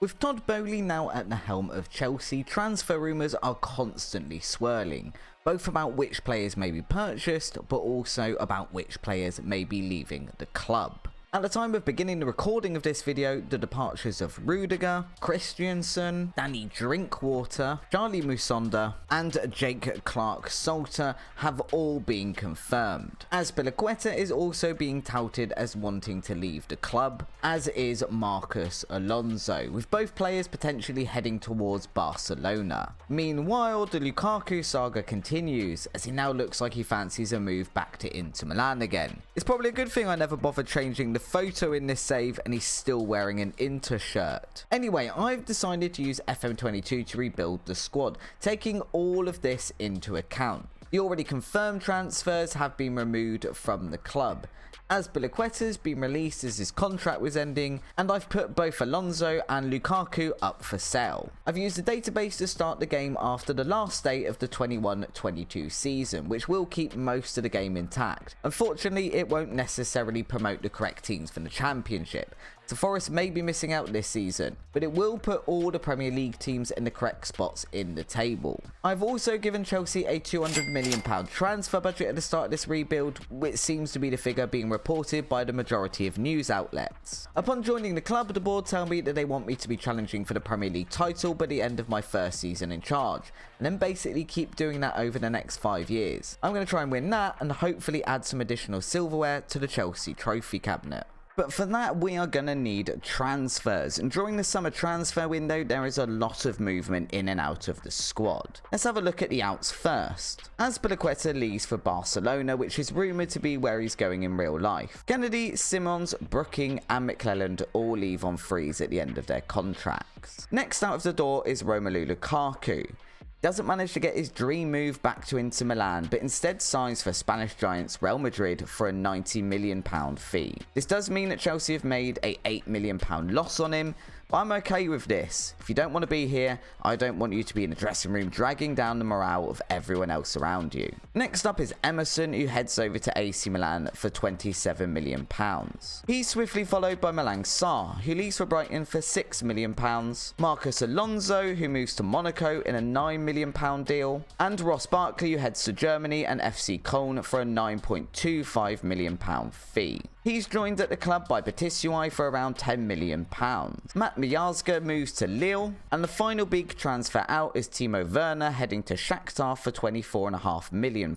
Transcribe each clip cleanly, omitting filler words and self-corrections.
With Todd Boehly now at the helm of Chelsea, transfer rumours are constantly swirling, both about which players may be purchased, but also about which players may be leaving the club. At the time of beginning the recording of this video, the departures of Rudiger, Christensen, Danny Drinkwater, Charlie Musonda, and Jake Clark-Salter have all been confirmed. Azpilicueta is also being touted as wanting to leave the club, as is Marcos Alonso, with both players potentially heading towards Barcelona. Meanwhile, the Lukaku saga continues, as he now looks like he fancies a move back to Inter Milan again. It's probably a good thing I never bothered changing the photo in this save, and he's still wearing an Inter shirt. Anyway, I've decided to use FM22 to rebuild the squad, taking all of this into account. The already confirmed transfers have been removed from the club. Azpilicueta's been released as his contract was ending, and I've put both Alonso and Lukaku up for sale. I've used the database to start the game after the last day of the 21-22 season, which will keep most of the game intact. Unfortunately, it won't necessarily promote the correct teams for the Championship, so Forest may be missing out this season, but it will put all the Premier League teams in the correct spots in the table. I've also given Chelsea a £200 million transfer budget at the start of this rebuild, which seems to be the figure being reported by the majority of news outlets. Upon joining the club, the board tell me that they want me to be challenging for the Premier League title by the end of my first season in charge, and then basically keep doing that over the next 5 years. I'm going to try and win that and hopefully add some additional silverware to the Chelsea trophy cabinet. But for that, we are going to need transfers, and during the summer transfer window, there is a lot of movement in and out of the squad. Let's have a look at the outs first. Azpilicueta leaves for Barcelona, which is rumoured to be where he's going in real life. Kennedy, Simons, Brooking and McClelland all leave on frees at the end of their contracts. Next out of the door is Romelu Lukaku. Doesn't manage to get his dream move back to Inter Milan, but instead signs for Spanish giants Real Madrid for a £90 million fee. This does mean that Chelsea have made a £8 million loss on him, but I'm okay with this. If you don't want to be here, I don't want you to be in the dressing room dragging down the morale of everyone else around you. Next up is Emerson, who heads over to AC Milan for £27 million. He's swiftly followed by Malang Sarr, who leaves for Brighton for £6 million, Marcos Alonso, who moves to Monaco in a £9 million deal, and Ross Barkley, who heads to Germany and FC Köln for a £9.25 million fee. He's joined at the club by Batisui for around £10 million. Matt Miazga moves to Lille, and the final big transfer out is Timo Werner heading to Shakhtar for £24.5 million.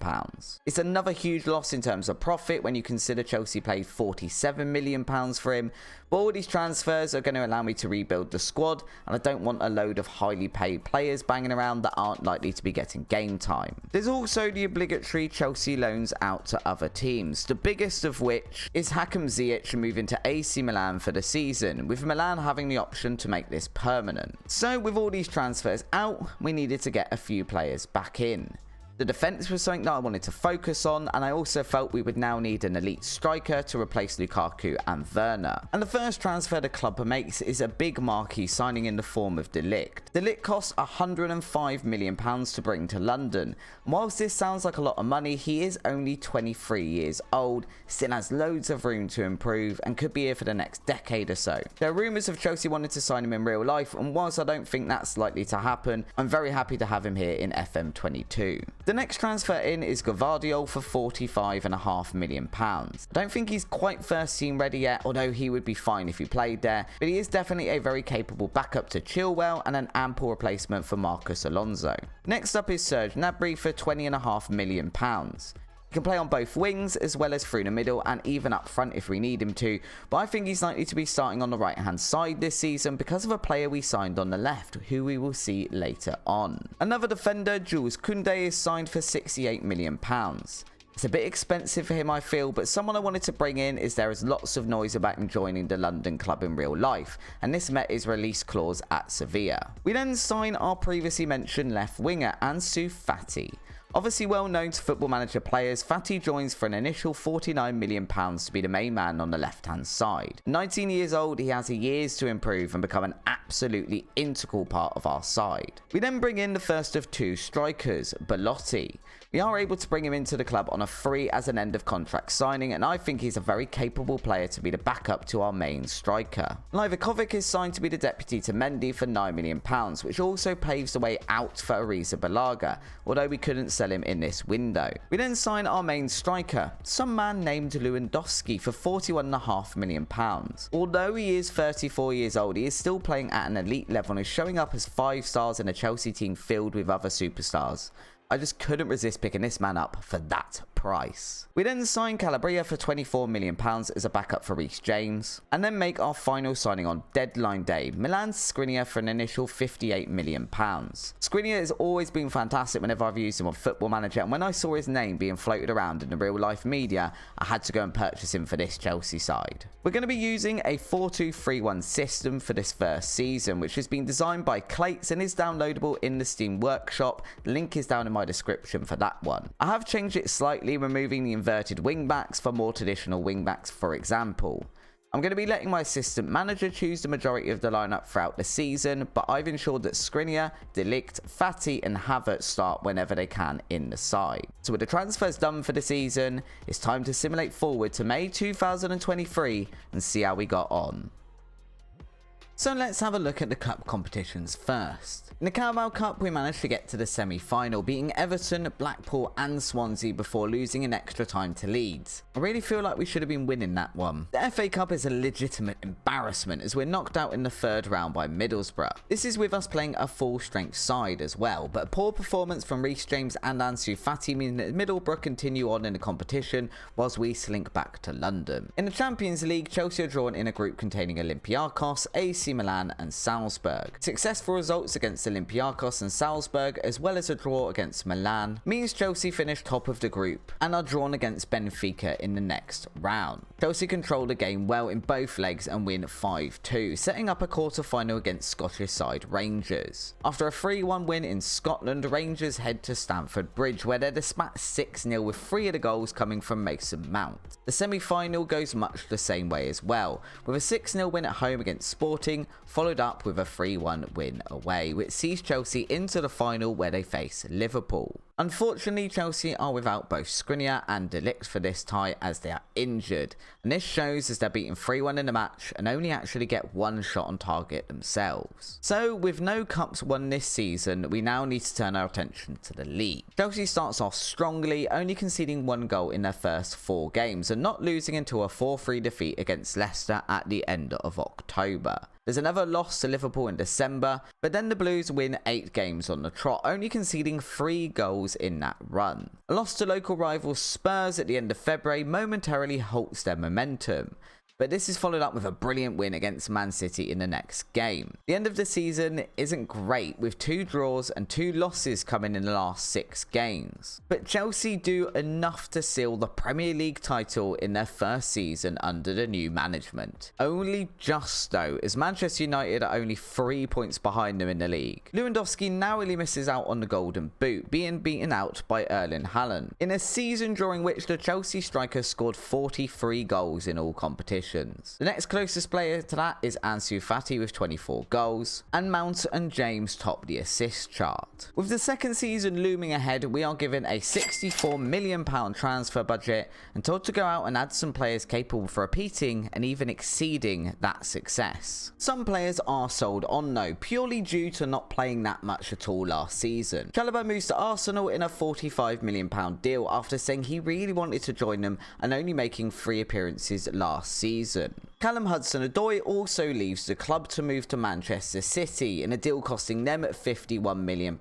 It's another huge loss in terms of profit when you consider Chelsea paid £47 million for him, but all these transfers are going to allow me to rebuild the squad, and I don't want a load of highly paid players banging around that aren't likely to be getting game time. There's also the obligatory Chelsea loans out to other teams, the biggest of which is Hakim Ziyech moving to AC Milan for the season, with Milan having the option to make this permanent. So with all these transfers out, we needed to get a few players back in. The defence was something that I wanted to focus on, and I also felt we would now need an elite striker to replace Lukaku and Werner. And the first transfer the club makes is a big marquee signing in the form of De Ligt. De Ligt costs £105 million to bring to London. And whilst this sounds like a lot of money, he is only 23 years old, still has loads of room to improve, and could be here for the next decade or so. There are rumours of Chelsea wanting to sign him in real life, and whilst I don't think that's likely to happen, I'm very happy to have him here in FM22. The next transfer in is Gvardiol for £45.5 million. I don't think he's quite first team ready yet, although he would be fine if he played there, but he is definitely a very capable backup to Chilwell and an ample replacement for Marcos Alonso. Next up is Serge Gnabry for £20.5 million. He can play on both wings as well as through the middle and even up front if we need him to, but I think he's likely to be starting on the right hand side this season because of a player we signed on the left, who we will see later on. Another defender, Jules Koundé, is signed for £68 million. It's a bit expensive for him, I feel, but someone I wanted to bring in as there is lots of noise about him joining the London club in real life, and this met his release clause at Sevilla. We then sign our previously mentioned left winger, Ansu Fati. Obviously well known to Football Manager players, Fati joins for an initial £49 million to be the main man on the left hand side. 19 years old, he has years to improve and become an absolutely integral part of our side. We then bring in the first of two strikers, Boehly. We are able to bring him into the club on a free as an end of contract signing, and I think he's a very capable player to be the backup to our main striker. Livakovic is signed to be the deputy to Mendy for £9 million, which also paves the way out for Ariza Balaga, although we couldn't sell him in this window. We then sign our main striker, some man named Lewandowski, for £41.5 million. Although he is 34 years old, he is still playing at an elite level and is showing up as 5 stars in a Chelsea team filled with other superstars. I just couldn't resist picking this man up for that price. We then sign Calabria for £24 million as a backup for Reece James, and then make our final signing on deadline day, Milan Skriniar, for an initial £58 million. Skriniar has always been fantastic whenever I've used him on Football Manager, and when I saw his name being floated around in the real life media, I had to go and purchase him for this Chelsea side. We're going to be using a 4-2-3-1 system for this first season, which has been designed by Clayt and is downloadable in the Steam Workshop. The link is down in my description for that one. I have changed it slightly, removing the inverted wingbacks for more traditional wingbacks, for example. I'm going to be letting my assistant manager choose the majority of the lineup throughout the season, but I've ensured that Skriniar, De Ligt, Fati and Havertz start whenever they can in the side. So with the transfers done for the season, it's time to simulate forward to May 2023 and see how we got on. So let's have a look at the cup competitions first. In the Carabao Cup, we managed to get to the semi-final, beating Everton, Blackpool and Swansea before losing in extra time to Leeds. I really feel like we should have been winning that one. The FA Cup is a legitimate embarrassment as we're knocked out in the third round by Middlesbrough. This is with us playing a full-strength side as well, but a poor performance from Reece James and Ansu Fati means that Middlesbrough continue on in the competition whilst we slink back to London. In the Champions League, Chelsea are drawn in a group containing Olympiacos, AC Milan and Salzburg. Successful results against Olympiacos and Salzburg, as well as a draw against Milan, means Chelsea finish top of the group and are drawn against Benfica in the next round. Chelsea control the game well in both legs and win 5-2, setting up a quarter-final against Scottish side Rangers. After a 3-1 win in Scotland, Rangers head to Stamford Bridge, where they're dispatched 6-0 with 3 of the goals coming from Mason Mount. The semi-final goes much the same way as well, with a 6-0 win at home against Sporting, followed up with a 3-1 win away, which sees Chelsea into the final where they face Liverpool. Unfortunately, Chelsea are without both Skriniar and De Ligt for this tie as they are injured, and this shows as they're beaten 3-1 in the match and only actually get 1 shot on target themselves. So with no cups won this season, we now need to turn our attention to the league. Chelsea starts off strongly, only conceding 1 goal in their first 4 games and not losing until a 4-3 defeat against Leicester at the end of October. There's another loss to Liverpool in December, but then the Blues win 8 games on the trot, only conceding 3 goals in that run. A loss to local rivals Spurs at the end of February momentarily halts their momentum, but this is followed up with a brilliant win against Man City in the next game. The end of the season isn't great, with 2 draws and 2 losses coming in the last 6 games. But Chelsea do enough to seal the Premier League title in their first season under the new management. Only just though, as Manchester United are only 3 points behind them in the league. Lewandowski narrowly misses out on the Golden Boot, being beaten out by Erling Haaland, in a season during which the Chelsea striker scored 43 goals in all competitions. The next closest player to that is Ansu Fati with 24 goals, and Mount and James top the assist chart. With the second season looming ahead, we are given a £64 million transfer budget and told to go out and add some players capable of repeating and even exceeding that success. Some players are sold on though, purely due to not playing that much at all last season. Chalobah moves to Arsenal in a £45 million deal after saying he really wanted to join them and only making 3 appearances last season. Callum Hudson-Odoi also leaves the club to move to Manchester City in a deal costing them £51 million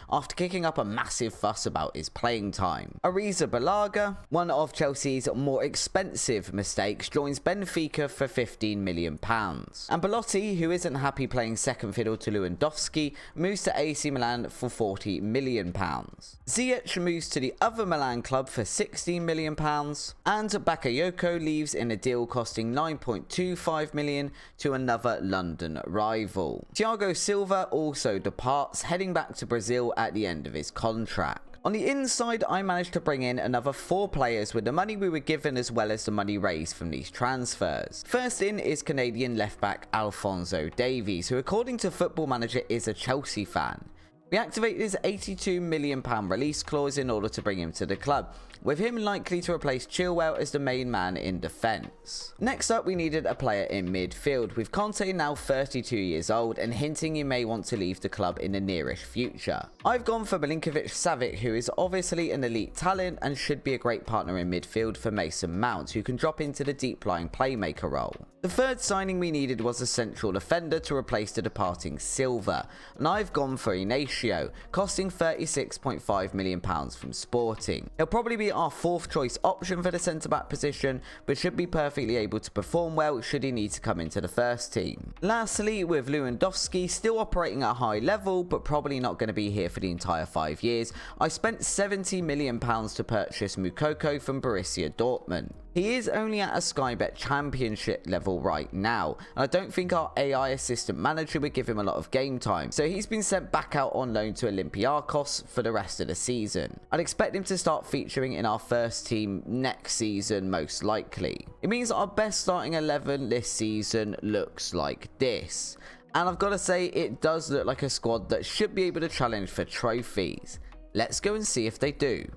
after kicking up a massive fuss about his playing time. Ariza Balaga, one of Chelsea's more expensive mistakes, joins Benfica for £15 million. And Boehly, who isn't happy playing second fiddle to Lewandowski, moves to AC Milan for £40 million. Ziyech moves to the other Milan club for £16 million, and Bakayoko leaves in a deal costing £9.25 million to another London rival. Thiago Silva also departs, heading back to Brazil at the end of his contract. On the inside, I managed to bring in another 4 players with the money we were given as well as the money raised from these transfers. First in is Canadian left-back Alphonso Davies, who according to Football Manager is a Chelsea fan. We activated his £82 million release clause in order to bring him to the club, with him likely to replace Chilwell as the main man in defence. Next up, we needed a player in midfield, with Conte now 32 years old and hinting he may want to leave the club in the nearish future. I've gone for Milinkovic-Savic, who is obviously an elite talent and should be a great partner in midfield for Mason Mount, who can drop into the deep-lying playmaker role. The third signing we needed was a central defender to replace the departing Silva, and I've gone for Ignacio, costing £36.5 million from Sporting. He'll probably be our 4th choice option for the centre-back position, but should be perfectly able to perform well should he need to come into the first team. Lastly, with Lewandowski still operating at a high level, but probably not going to be here for the entire 5 years, I spent £70 million to purchase Moukoko from Borussia Dortmund. He is only at a Sky Bet Championship level right now, and I don't think our AI assistant manager would give him a lot of game time, so he's been sent back out on loan to Olympiacos for the rest of the season. I'd expect him to start featuring in our first team next season most likely. It means our best starting 11 this season looks like this, and I've got to say it does look like a squad that should be able to challenge for trophies. Let's go and see if they do.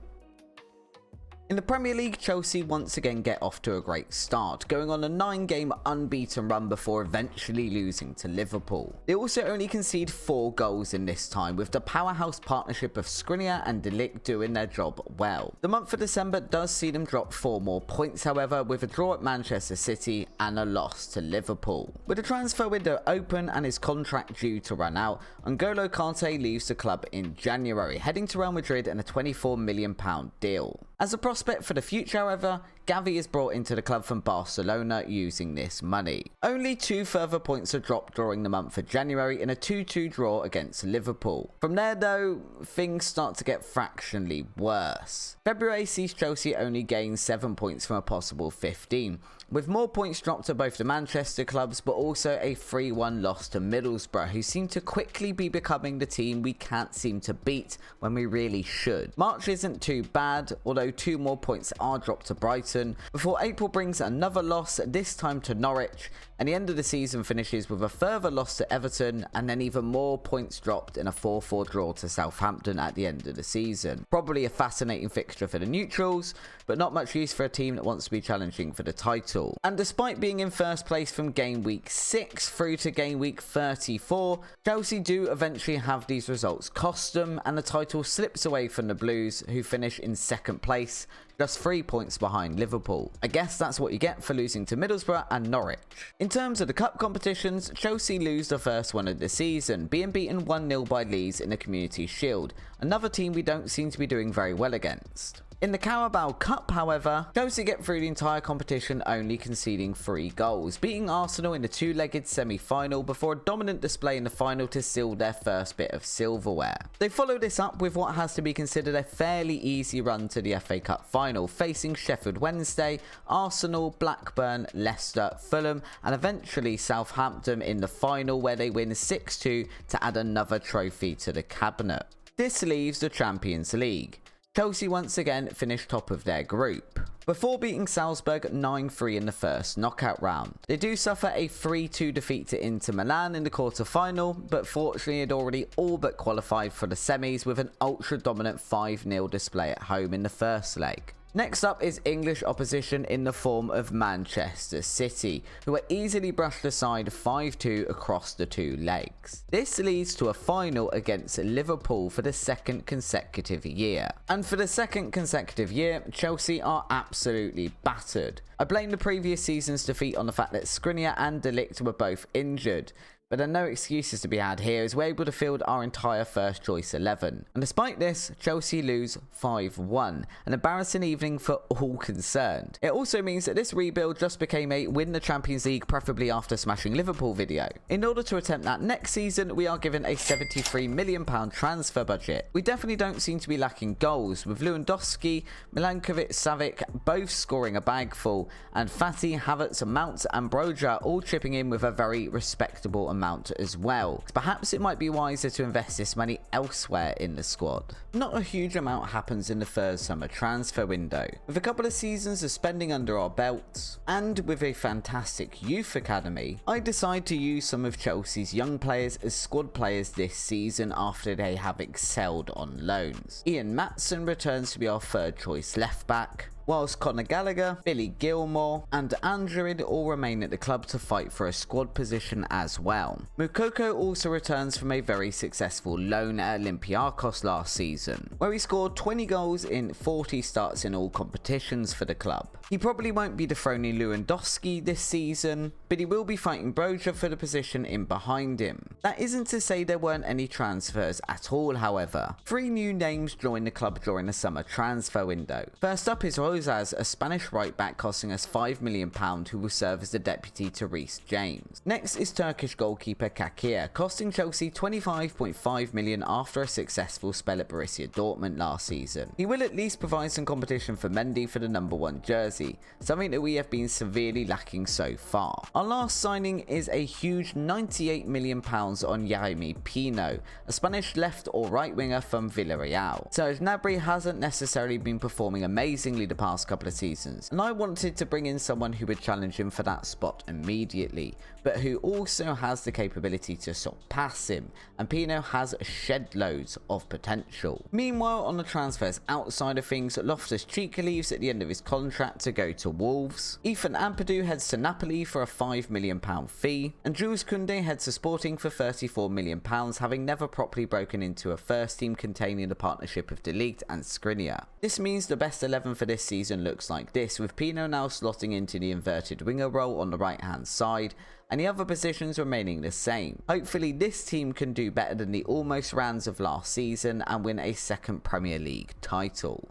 In the Premier League, Chelsea once again get off to a great start, going on a 9-game unbeaten run before eventually losing to Liverpool. They also only concede 4 goals in this time, with the powerhouse partnership of Skriniar and De Ligt doing their job well. The month of December does see them drop 4 more points, however, with a draw at Manchester City and a loss to Liverpool. With the transfer window open and his contract due to run out, N'Golo Kante leaves the club in January, heading to Real Madrid in a £24 million deal. As a prospect for the future, however, Gavi is brought into the club from Barcelona using this money. Only 2 further points are dropped during the month of January in a 2-2 draw against Liverpool. From there though, things start to get fractionally worse. February sees Chelsea only gain 7 points from a possible 15, with more points dropped to both the Manchester clubs but also a 3-1 loss to Middlesbrough, who seem to quickly be becoming the team we can't seem to beat when we really should. March isn't too bad, although 2 more points are dropped to Brighton, before April brings another loss, this time to Norwich, and the end of the season finishes with a further loss to Everton and then even more points dropped in a 4-4 draw to Southampton at the end of the season. Probably a fascinating fixture for the neutrals, but not much use for a team that wants to be challenging for the title. And despite being in first place from game week 6 through to game week 34, Chelsea do eventually have these results cost them, and the title slips away from the Blues, who finish in 2nd place, just 3 points behind Liverpool. I guess that's what you get for losing to Middlesbrough and Norwich. In terms of the cup competitions, Chelsea lose the first one of the season, being beaten 1-0 by Leeds in the Community Shield, another team we don't seem to be doing very well against. In the Carabao Cup, however, Chelsea get through the entire competition only conceding 3 goals, beating Arsenal in the 2-legged semi-final before a dominant display in the final to seal their first bit of silverware. They follow this up with what has to be considered a fairly easy run to the FA Cup final, facing Sheffield Wednesday, Arsenal, Blackburn, Leicester, Fulham and eventually Southampton in the final, where they win 6-2 to add another trophy to the cabinet. This leaves the Champions League. Chelsea once again finished top of their group, before beating Salzburg 9-3 in the first knockout round. They do suffer a 3-2 defeat to Inter Milan in the quarter-final, but fortunately had already all but qualified for the semis with an ultra-dominant 5-0 display at home in the first leg. Next up is English opposition in the form of Manchester City, who are easily brushed aside 5-2 across the 2 legs. This leads to a final against Liverpool for the 2nd consecutive year. And for the 2nd consecutive year, Chelsea are absolutely battered. I blame the previous season's defeat on the fact that Skriniar and De Ligt were both injured, but there are no excuses to be had here as we're able to field our entire first choice 11. And despite this, Chelsea lose 5-1, an embarrassing evening for all concerned. It also means that this rebuild just became a win the Champions League preferably after smashing Liverpool video. In order to attempt that next season, we are given a £73 million transfer budget. We definitely don't seem to be lacking goals, with Lewandowski, Milinkovic-Savic both scoring a bagful, and Fati, Havertz, Mount and Broja all chipping in with a very respectable amount as well. Perhaps it might be wiser to invest this money elsewhere in the squad. Not a huge amount happens in the first summer transfer window. With a couple of seasons of spending under our belts, and with a fantastic youth academy, I decide to use some of Chelsea's young players as squad players this season after they have excelled on loans. Ian Maatsen returns to be our third choice left back, whilst Conor Gallagher, Billy Gilmore and Andrew all remain at the club to fight for a squad position as well. Moukoko also returns from a very successful loan at Olympiacos last season, where he scored 20 goals in 40 starts in all competitions for the club. He probably won't be dethroning Lewandowski this season, but he will be fighting Broja for the position in behind him. That isn't to say there weren't any transfers at all, however. 3 new names joined the club during the summer transfer window. First up is Rosas, a Spanish right back costing us £5 million who will serve as the deputy to Reece James. Next is Turkish goalkeeper Kakir, costing Chelsea £25.5 million after a successful spell at Borussia Dortmund last season. He will at least provide some competition for Mendy for the number 1 jersey, something that we have been severely lacking so far. Our last signing is a huge £98 million on Yeremy Pino, a Spanish left or right winger from Villarreal. Serge Gnabry hasn't necessarily been performing amazingly the past couple of seasons, and I wanted to bring in someone who would challenge him for that spot immediately, but who also has the capability to surpass him, and Pino has shed loads of potential. Meanwhile, on the transfers outside of things, Loftus-Cheek leaves at the end of his contract to go to Wolves, Ethan Ampadu heads to Napoli for a £5 million fee, and Jules Koundé heads to Sporting for £34 million, having never properly broken into a first team containing the partnership of De Ligt and Skriniar. This means the best 11 for this season looks like this, with Pino now slotting into the inverted winger role on the right hand side, and the other positions remaining the same. Hopefully this team can do better than the almost Rans of last season and win a second Premier League title.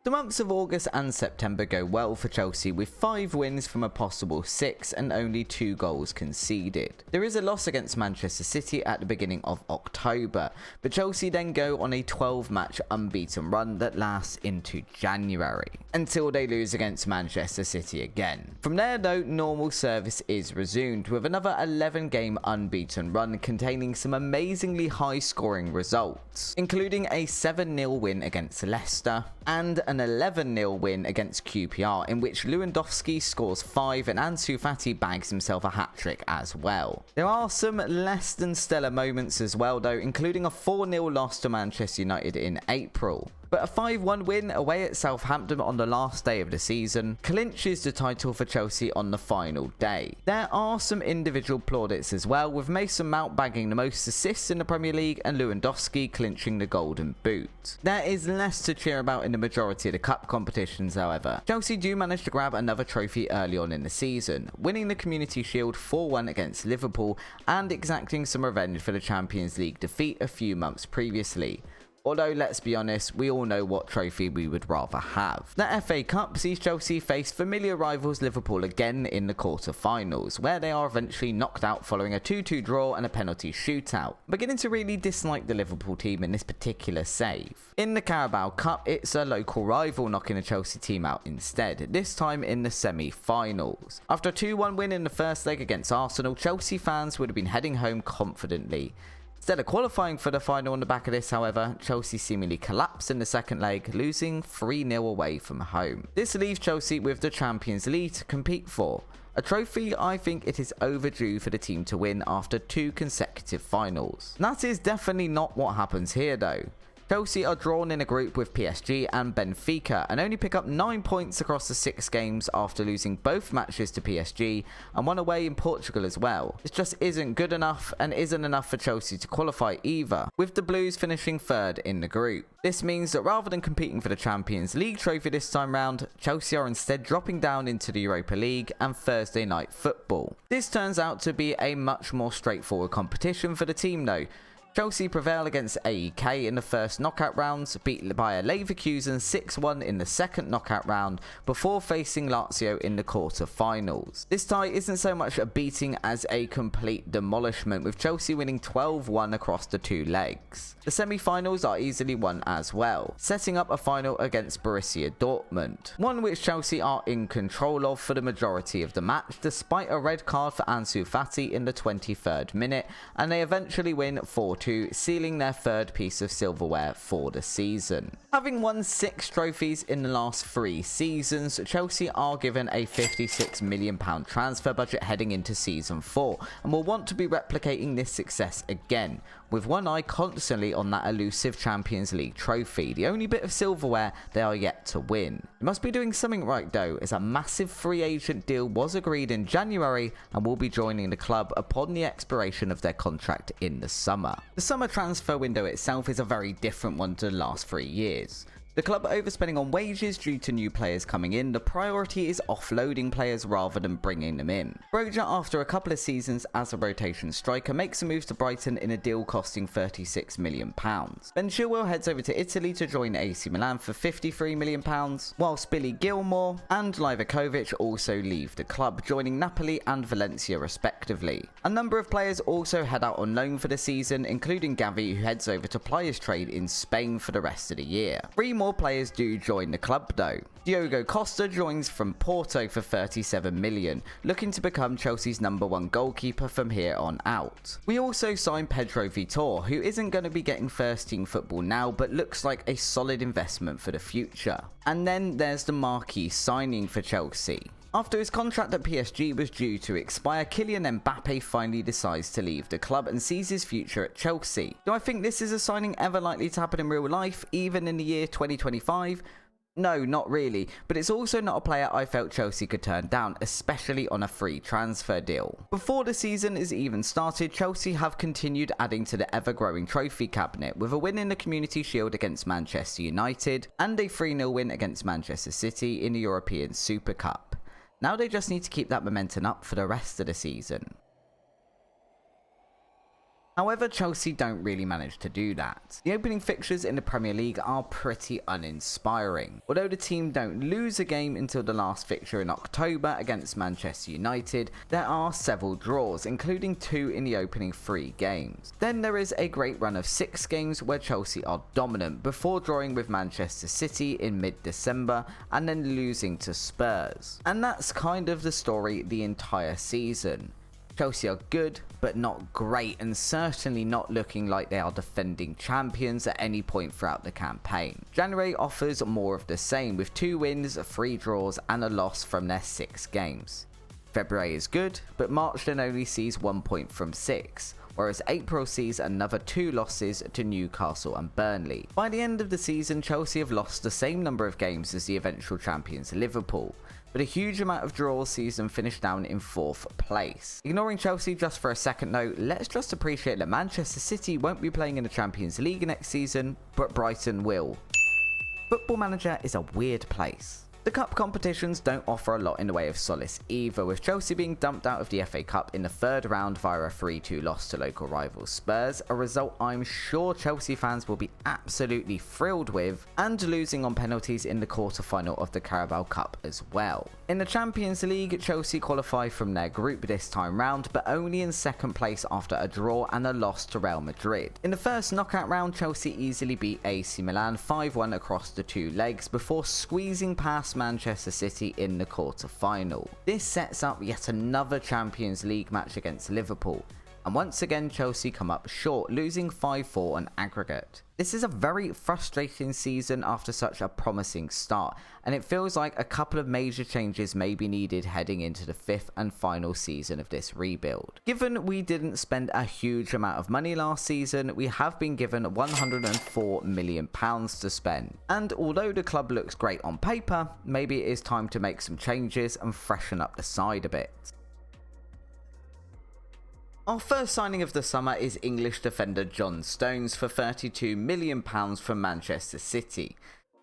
The months of August and September go well for Chelsea, with 5 wins from a possible 6 and only 2 goals conceded. There is a loss against Manchester City at the beginning of October, but Chelsea then go on a 12-match unbeaten run that lasts into January, until they lose against Manchester City again. From there though, normal service is resumed, with another 11-game unbeaten run containing some amazingly high-scoring results, including a 7-0 win against Leicester, and an 11-0 win against QPR, in which Lewandowski scores 5 and Ansu Fati bags himself a hat-trick as well. There are some less than stellar moments as well though, including a 4-0 loss to Manchester United in April. But a 5-1 win away at Southampton on the last day of the season clinches the title for Chelsea on the final day. There are some individual plaudits as well, with Mason Mount bagging the most assists in the Premier League and Lewandowski clinching the Golden Boot. There is less to cheer about in the majority of the cup competitions however. Chelsea do manage to grab another trophy early on in the season, winning the Community Shield 4-1 against Liverpool and exacting some revenge for the Champions League defeat a few months previously. Although, let's be honest, we all know what trophy we would rather have. The FA Cup sees Chelsea face familiar rivals Liverpool again in the quarter-finals, where they are eventually knocked out following a 2-2 draw and a penalty shootout. I'm beginning to really dislike the Liverpool team in this particular save. In the Carabao Cup, it's a local rival knocking the Chelsea team out instead, this time in the semi-finals. After a 2-1 win in the first leg against Arsenal, Chelsea fans would have been heading home confidently. Instead of qualifying for the final on the back of this, however, Chelsea seemingly collapsed in the second leg, losing 3-0 away from home. This leaves Chelsea with the Champions League to compete for, a trophy I think it is overdue for the team to win after 2 consecutive finals. That is definitely not what happens here though. Chelsea are drawn in a group with PSG and Benfica and only pick up 9 points across the 6 games after losing both matches to PSG and 1 away in Portugal as well. This just isn't good enough and isn't enough for Chelsea to qualify either, with the Blues finishing 3rd in the group. This means that rather than competing for the Champions League trophy this time round, Chelsea are instead dropping down into the Europa League and Thursday night football. This turns out to be a much more straightforward competition for the team though. Chelsea prevail against AEK in the first knockout rounds, beat by a Leverkusen 6-1 in the second knockout round before facing Lazio in the quarter-finals. This tie isn't so much a beating as a complete demolishment, with Chelsea winning 12-1 across the two legs. The semi-finals are easily won as well, setting up a final against Borussia Dortmund, one which Chelsea are in control of for the majority of the match despite a red card for Ansu Fati in the 23rd minute, and they eventually win 4-2, sealing their third piece of silverware for the season. Having won 6 trophies in the last 3 seasons, Chelsea are given a £56 million transfer budget heading into season 4 and will want to be replicating this success again, with one eye constantly on that elusive Champions League trophy, the only bit of silverware they are yet to win. They must be doing something right though, as a massive free agent deal was agreed in January and will be joining the club upon the expiration of their contract in the summer. The summer transfer window itself is a very different one to the last 3 years. The club overspending on wages due to new players coming in, the priority is offloading players rather than bringing them in. Broja, after a couple of seasons as a rotation striker, makes a move to Brighton in a deal costing £36 million. Ben Chilwell heads over to Italy to join AC Milan for £53 million, whilst Billy Gilmore and Livakovic also leave the club, joining Napoli and Valencia respectively. A number of players also head out on loan for the season, including Gavi, who heads over to Players Trade in Spain for the rest of the year. 3 more players do join the club though. Diogo Costa joins from Porto for £37 million, looking to become Chelsea's #1 goalkeeper from here on out. We also signed Pedro Vitor, who isn't going to be getting first team football now, but looks like a solid investment for the future. And then there's the marquee signing for Chelsea. After his contract at PSG was due to expire, Kylian Mbappe finally decides to leave the club and sees his future at Chelsea. Do I think this is a signing ever likely to happen in real life, even in the year 2025? No, not really, but it's also not a player I felt Chelsea could turn down, especially on a free transfer deal. Before the season is even started, Chelsea have continued adding to the ever-growing trophy cabinet, with a win in the Community Shield against Manchester United and a 3-0 win against Manchester City in the European Super Cup. Now they just need to keep that momentum up for the rest of the season. However, Chelsea don't really manage to do that. The opening fixtures in the Premier League are pretty uninspiring. Although the team don't lose a game until the last fixture in October against Manchester United, there are several draws, including 2 in the opening 3 games. Then there is a great run of 6 games where Chelsea are dominant, before drawing with Manchester City in mid-December and then losing to Spurs. And that's kind of the story the entire season. Chelsea are good, but not great, and certainly not looking like they are defending champions at any point throughout the campaign. January offers more of the same, with 2 wins, 3 draws and a loss from their 6 games. February is good, but March then only sees 1 point from 6, whereas April sees another 2 losses to Newcastle and Burnley. By the end of the season, Chelsea have lost the same number of games as the eventual champions Liverpool, but a huge amount of draws sees them finish down in 4th place. Ignoring Chelsea just for a second though, let's just appreciate that Manchester City won't be playing in the Champions League next season, but Brighton will. Football Manager is a weird place. The cup competitions don't offer a lot in the way of solace either, with Chelsea being dumped out of the FA Cup in the 3rd round via a 3-2 loss to local rival Spurs, a result I'm sure Chelsea fans will be absolutely thrilled with, and losing on penalties in the quarter-final of the Carabao Cup as well. In the Champions League, Chelsea qualify from their group this time round, but only in 2nd place after a draw and a loss to Real Madrid. In the first knockout round, Chelsea easily beat AC Milan 5-1 across the 2 legs before squeezing past Manchester City in the quarter-final. This sets up yet another Champions League match against Liverpool, and once again Chelsea come up short, losing 5-4 on aggregate. This is a very frustrating season after such a promising start, and it feels like a couple of major changes may be needed heading into the 5th and final season of this rebuild. Given we didn't spend a huge amount of money last season, we have been given £104 million to spend, and although the club looks great on paper, maybe it is time to make some changes and freshen up the side a bit. Our first signing of the summer is English defender John Stones for £32 million from Manchester City.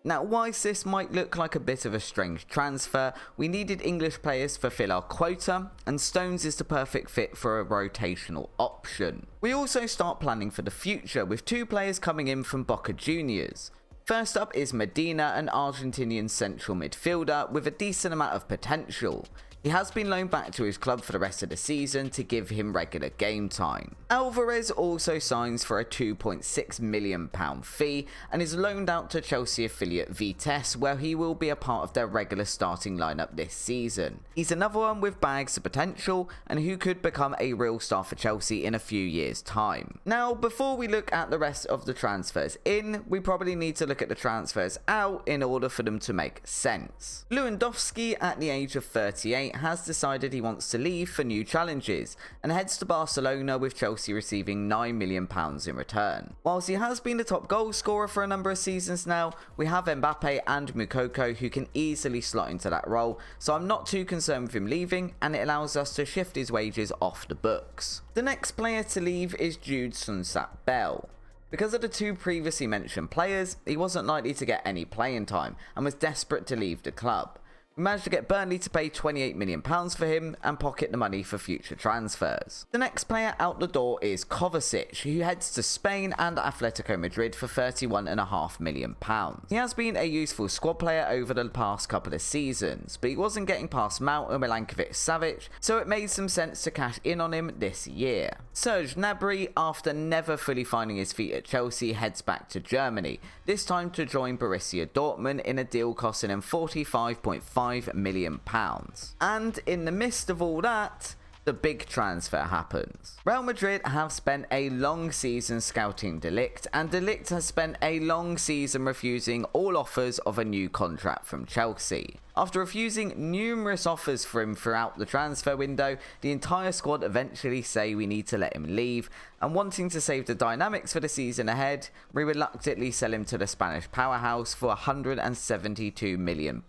Now, whilst this might look like a bit of a strange transfer, we needed English players to fulfill our quota, and Stones is the perfect fit for a rotational option. We also start planning for the future, with 2 players coming in from Boca Juniors. First up is Medina, an Argentinian central midfielder with a decent amount of potential. He has been loaned back to his club for the rest of the season to give him regular game time. Alvarez also signs for a £2.6 million fee and is loaned out to Chelsea affiliate Vitesse, where he will be a part of their regular starting lineup this season. He's another one with bags of potential and who could become a real star for Chelsea in a few years' time. Now, before we look at the rest of the transfers in, we probably need to look at the transfers out in order for them to make sense. Lewandowski, at the age of 38, has decided he wants to leave for new challenges and heads to Barcelona, with Chelsea receiving £9 million in return. Whilst he has been the top goal scorer for a number of seasons now, we have Mbappe and Lukaku who can easily slot into that role, so I'm not too concerned with him leaving, and it allows us to shift his wages off the books. The next player to leave is Jude Soonsup-Bell. Because of the 2 previously mentioned players, he wasn't likely to get any playing time and was desperate to leave the club. We managed to get Boehly to pay £28 million for him and pocket the money for future transfers. The next player out the door is Kovacic, who heads to Spain and Atletico Madrid for £31.5 million. He has been a useful squad player over the past couple of seasons, but he wasn't getting past Mount and Milankovic-Savic, so it made some sense to cash in on him this year. Serge Gnabry, after never fully finding his feet at Chelsea, heads back to Germany, this time to join Borussia Dortmund in a deal costing him £45.5 million. And in the midst of all that, the big transfer happens. Real Madrid have spent a long season scouting De Ligt, and De Ligt has spent a long season refusing all offers of a new contract from Chelsea. After refusing numerous offers for him throughout the transfer window, the entire squad eventually say we need to let him leave, and wanting to save the dynamics for the season ahead, we reluctantly sell him to the Spanish powerhouse for £172 million,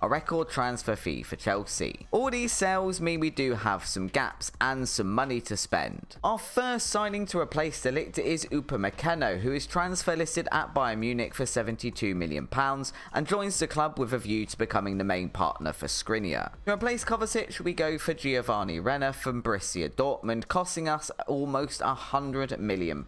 a record transfer fee for Chelsea. All these sales mean we do have some gaps and some money to spend. Our first signing to replace De Ligt is Upamecano, who is transfer listed at Bayern Munich for £72 million and joins the club with a view to becoming the main partner for Skriniar. To replace Kovacic, we go for Giovanni Renner from Borussia Dortmund, costing us almost £100 million.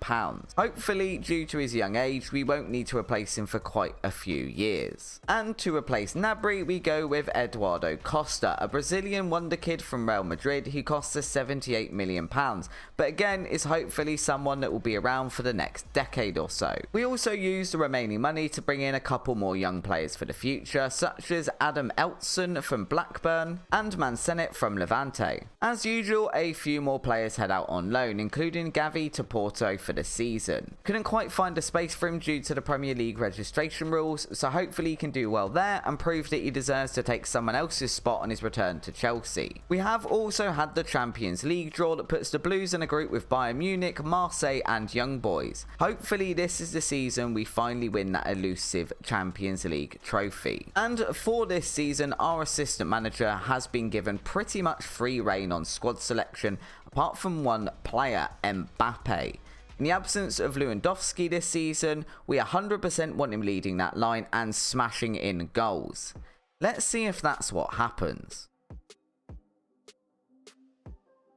Hopefully, due to his young age, we won't need to replace him for quite a few years. And to replace Gnabry, we go with Eduardo Costa, a Brazilian wonderkid from Real Madrid who costs us £78 million, but again is hopefully someone that will be around for the next decade or so. We also use the remaining money to bring in a couple more young players for the future, such as Adam Eltson from Blackburn and Mansenet from Levante. As usual, a few more players head out on loan, including Gavi to Porto for the season. Couldn't quite find a space for him due to the Premier League registration rules, so hopefully he can do well there and prove that he deserves to take someone else's spot on his return to Chelsea. We have also had the Champions League draw that puts the Blues in a group with Bayern Munich, Marseille and Young Boys. Hopefully this is the season we finally win that elusive Champions League trophy. And for this season, our assistant manager has been given pretty much free rein on squad selection, apart from one player, Mbappe. In the absence of Lewandowski this season, we 100% want him leading that line and smashing in goals. Let's see if that's what happens.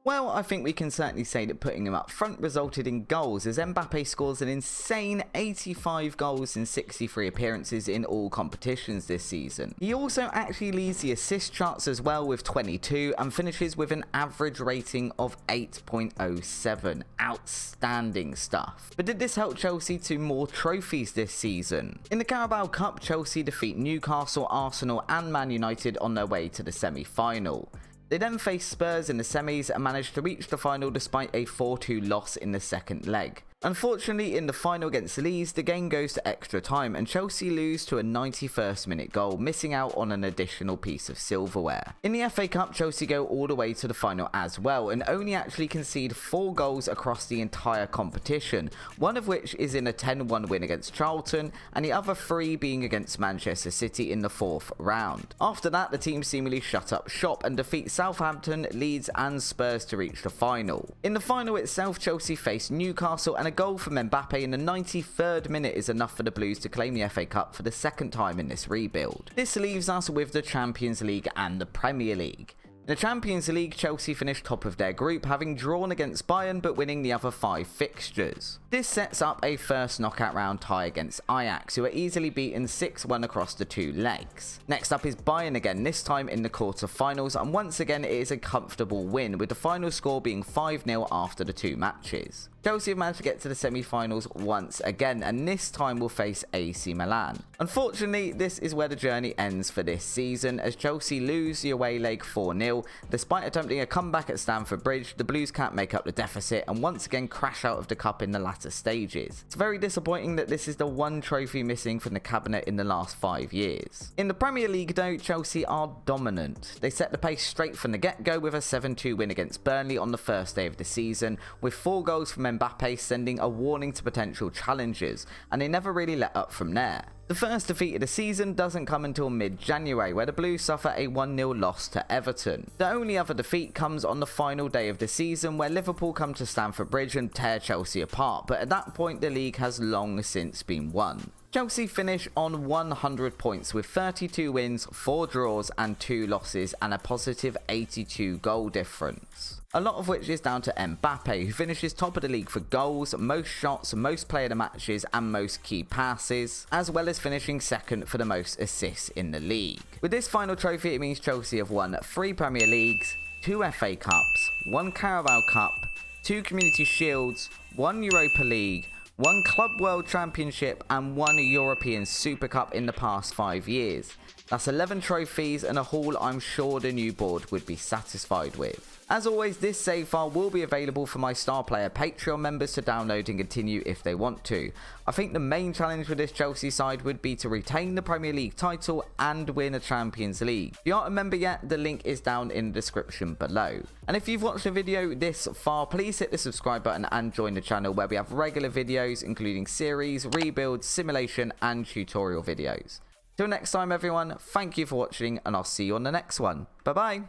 Well, I think we can certainly say that putting him up front resulted in goals, as Mbappe scores an insane 85 goals in 63 appearances in all competitions this season. He also actually leads the assist charts as well with 22 and finishes with an average rating of 8.07. Outstanding stuff. But did this help Chelsea to more trophies this season? In the Carabao Cup, Chelsea defeat Newcastle, Arsenal and Man United on their way to the semi-final. They then faced Spurs in the semis and managed to reach the final despite a 4-2 loss in the second leg. Unfortunately, in the final against Leeds, the game goes to extra time and Chelsea lose to a 91st minute goal, missing out on an additional piece of silverware. In the FA Cup, Chelsea go all the way to the final as well and only actually concede 4 goals across the entire competition, one of which is in a 10-1 win against Charlton and the other 3 being against Manchester City in the 4th round. After that, the team seemingly shut up shop and defeat Southampton, Leeds and Spurs to reach the final. In the final itself, Chelsea faced Newcastle and and a goal from Mbappe in the 93rd minute is enough for the Blues to claim the FA Cup for the second time in this rebuild. This leaves us with the Champions League and the Premier League. In the Champions League, Chelsea finished top of their group, having drawn against Bayern but winning the other 5 fixtures. This sets up a first knockout round tie against Ajax, who are easily beaten 6-1 across the 2 legs. Next up is Bayern again, this time in the quarter-finals, and once again it is a comfortable win, with the final score being 5-0 after the 2 matches. Chelsea have managed to get to the semi-finals once again, and this time will face AC Milan. Unfortunately, this is where the journey ends for this season, as Chelsea lose the away leg 4-0. Despite attempting a comeback at Stamford Bridge, the Blues can't make up the deficit and once again crash out of the cup in the latter stages. It's very disappointing that this is the one trophy missing from the cabinet in the last 5 years. In the Premier League though, Chelsea are dominant. They set the pace straight from the get-go with a 7-2 win against Burnley on the first day of the season, with 4 goals from Mbappe sending a warning to potential challengers, and they never really let up from there. The first defeat of the season doesn't come until mid-January, where the Blues suffer a 1-0 loss to Everton. The only other defeat comes on the final day of the season, where Liverpool come to Stamford Bridge and tear Chelsea apart, but at that point the league has long since been won. Chelsea finish on 100 points with 32 wins, 4 draws and 2 losses, and a positive 82 goal difference. A lot of which is down to Mbappe, who finishes top of the league for goals, most shots, most player of the matches and most key passes, as well as finishing second for the most assists in the league. With this final trophy, it means Chelsea have won 3 Premier Leagues, 2 FA Cups, 1 Carabao Cup, 2 Community Shields, 1 Europa League, 1 Club World Championship and 1 European Super Cup in the past 5 years. That's 11 trophies and a haul I'm sure the new board would be satisfied with. As always, this save file will be available for my Star Player Patreon members to download and continue if they want to. I think the main challenge with this Chelsea side would be to retain the Premier League title and win a Champions League. If you aren't a member yet, the link is down in the description below. And if you've watched the video this far, please hit the subscribe button and join the channel, where we have regular videos including series, rebuilds, simulation and tutorial videos. Till next time everyone, thank you for watching and I'll see you on the next one. Bye bye.